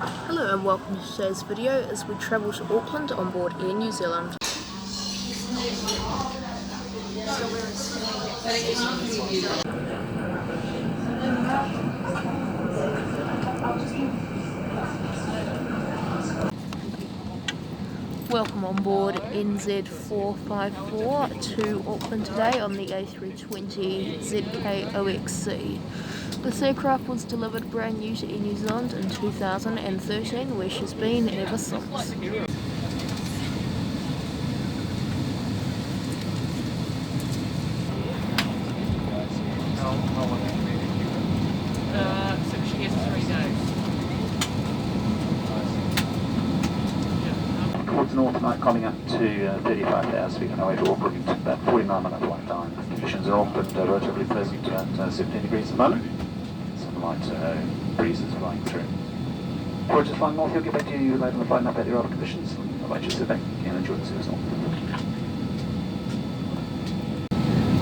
Hello and welcome to today's video as we travel to Auckland on board Air New Zealand. Welcome on board NZ454 to Auckland today on the A320 ZK-OXC. This aircraft was delivered brand new to Air New Zealand in 2013, where she's been ever since. Towards north tonight, calling up to 35,000 feet on our way to Auckland, about 49-minute flight time. Conditions in Auckland are relatively pleasant at 17 degrees at the moment. Some light breezes flying through. Before just flying north, he'll get back to you later on the flight and update your other conditions. I'll let you sit back and enjoy the service north.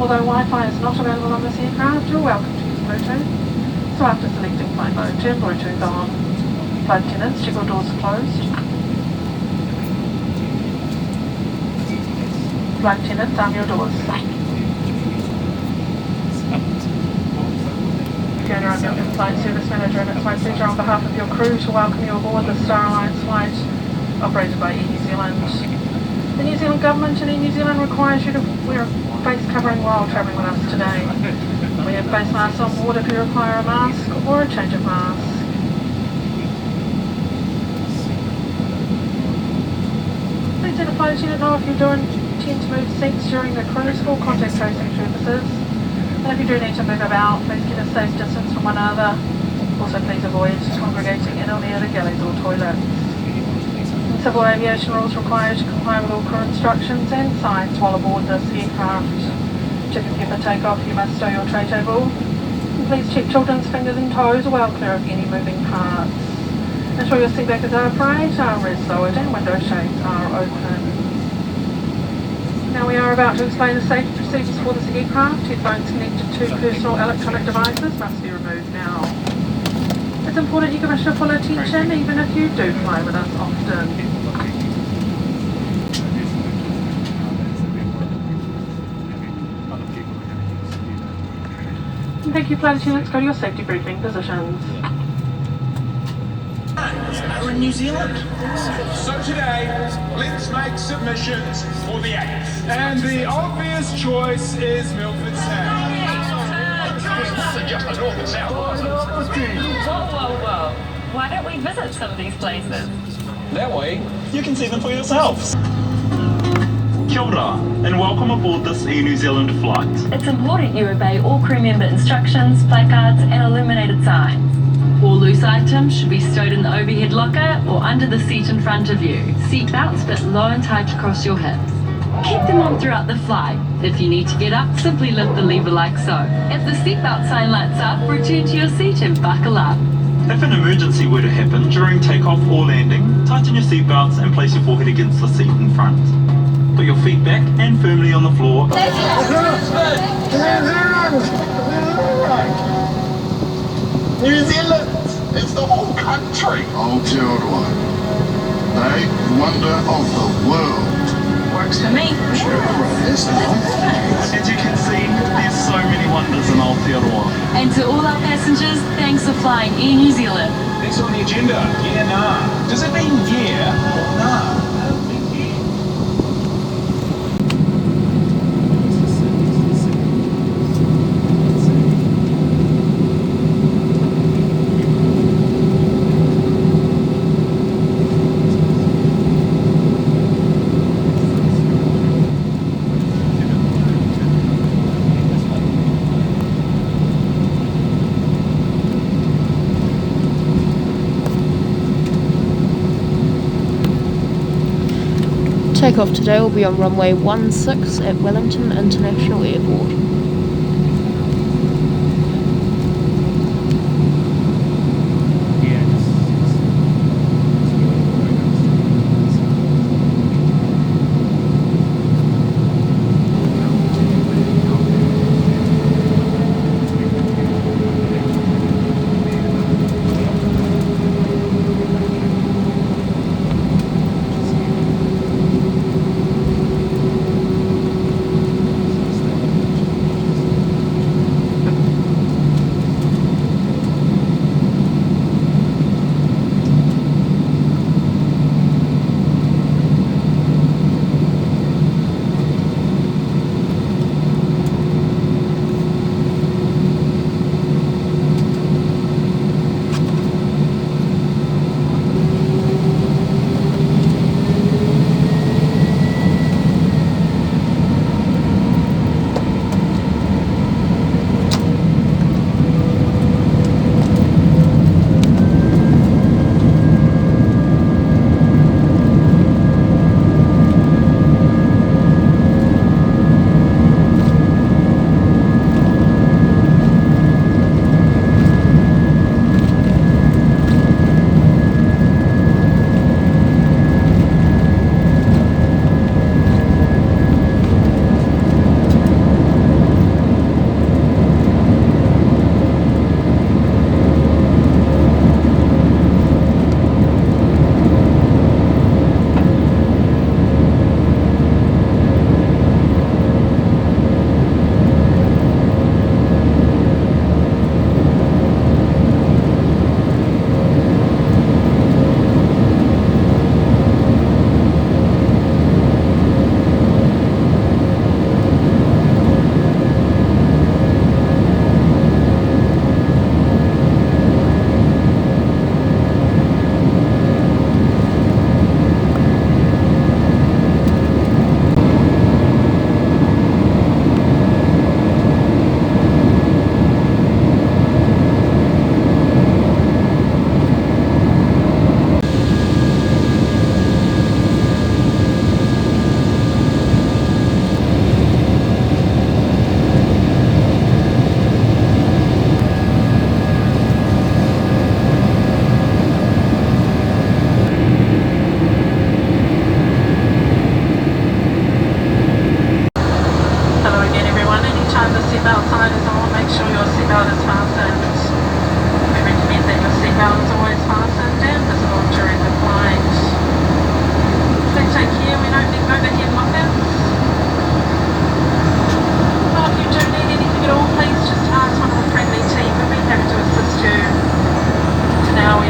Although Wi-Fi is not available on this aircraft, you're welcome to use Bluetooth. So after selecting flight mode, turn Bluetooth on. Flight attendants, check all doors are closed. Flight attendants, arm your doors. Fiona, I'm your in-flight service manager, and it's my pleasure on behalf of your crew to welcome you aboard the Star Alliance flight operated by Air New Zealand. The New Zealand Government and Air New Zealand requires you to wear a face covering while travelling with us today. We have face masks on board if you require a mask or a change of mask. Please let the flight attendant know if you do intend to move seats during the cruise for contact tracing purposes. And if you do need to move about, please keep a safe distance from one another. Also, please avoid congregating in or near the galleys or toilets. Civil aviation rules require you to comply with all crew instructions and signs while aboard this aircraft. To prepare for takeoff, you must stow your tray table. And please check children's fingers and toes well clear of any moving parts. Ensure your seat backers are upright, armrests lowered and window shades are open. Now we are about to explain the safety procedures for this aircraft. Headphones connected to personal electronic devices must be removed now. It's important you give us your full attention even if you do fly with us often. And thank you, flight attendants. Go to your safety briefing positions. We're in New Zealand. So today, let's make submissions for the 8th. And the obvious choice is Milford Sound. This is just the north and south. Whoa. Why don't we visit some of these places? That way, you can see them for yourselves. Kia ora, and welcome aboard this Air New Zealand flight. It's important you obey all crew member instructions, placards and illuminated signs. All loose items should be stowed in the overhead locker or under the seat in front of you. Seat belts fit low and tight across your hips. Keep them on throughout the flight. If you need to get up, simply lift the lever like so. If the seatbelt sign lights up, return to your seat and buckle up. If an emergency were to happen during takeoff or landing, tighten your seatbelts and place your forehead against the seat in front. Put your feet back and firmly on the floor. New Zealand is the whole country. Aotearoa, the wonder of the world. Works for me. Yes, As you can see, there's so many wonders in Aotearoa. And to all our passengers, thanks for flying Air New Zealand. Next on the agenda, yeah, nah. Does it mean yeah or nah? Takeoff today will be on runway 16 at Wellington International Airport.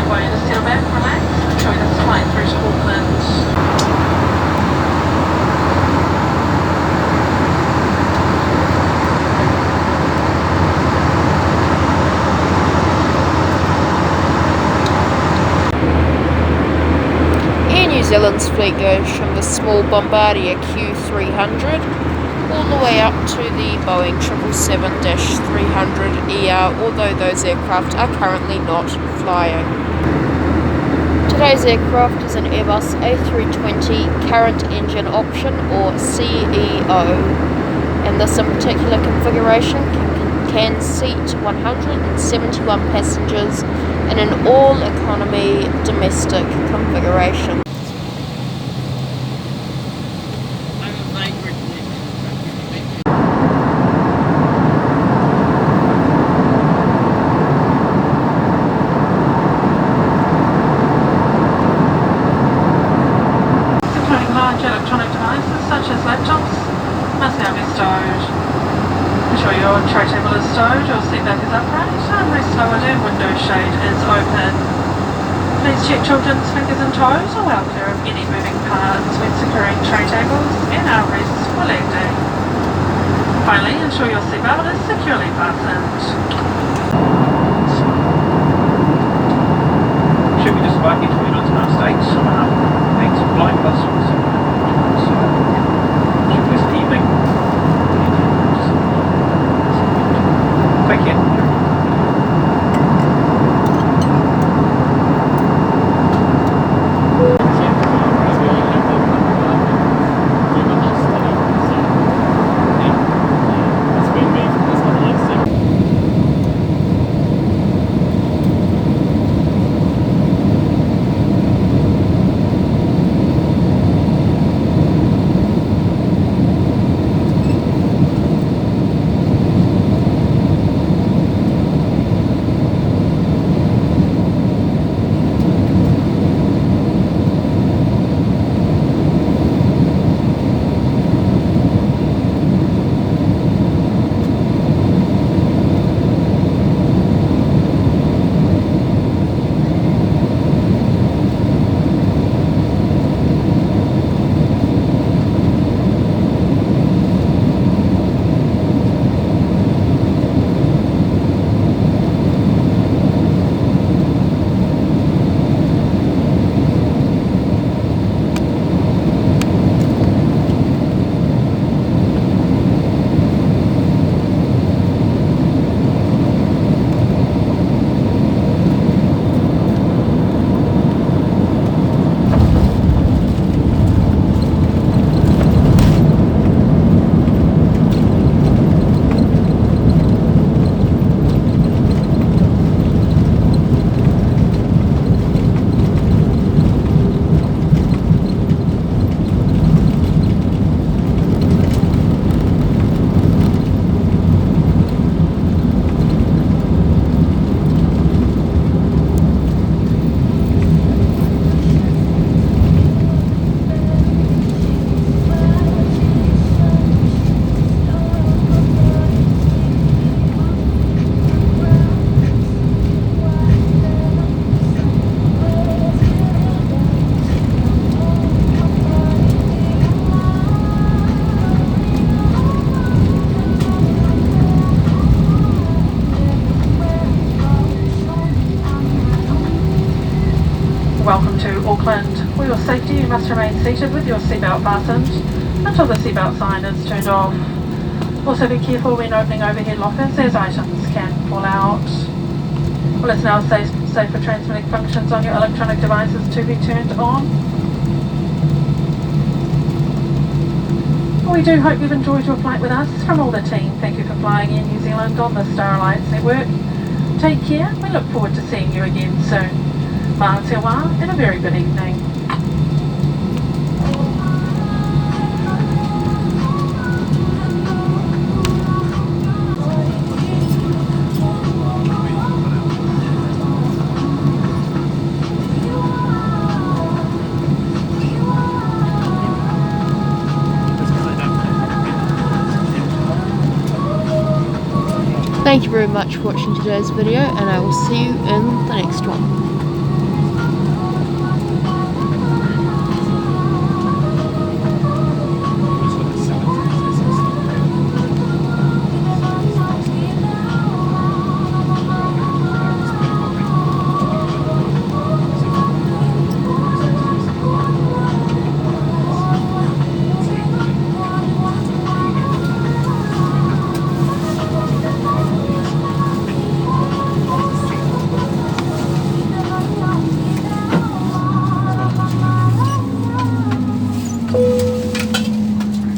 way to settle back, relax, enjoy this flight through to Auckland. New Zealand's fleet goes from the small Bombardier Q300 all the way up to the Boeing 777-300ER, although those aircraft are currently not flying. Today's aircraft is an Airbus A320 current engine option, or CEO, and this in particular configuration can seat 171 passengers in an all-economy domestic configuration. Electronic devices such as laptops must now be stowed. Ensure your tray table is stowed, your seat back is upright, armrest lowered and window shade is open. Please check children's fingers and toes or well clear of any moving parts when securing tray tables and armrests for landing. Finally, ensure your seatbelt is securely fastened. Should we just invite you to join us on our stage? Thanks for flying with us. Evening. Thank you. Welcome to Auckland. For your safety, you must remain seated with your seatbelt fastened until the seatbelt sign is turned off. Also be careful when opening overhead lockers as items can fall out. Well, it's now safe for transmitting functions on your electronic devices to be turned on. We do hope you've enjoyed your flight with us. From all the team, thank you for flying Air New Zealand on the Star Alliance network. Take care. We look forward to seeing you again soon. Mā te wā, and a very good evening. Thank you very much for watching today's video, and I will see you in the next one.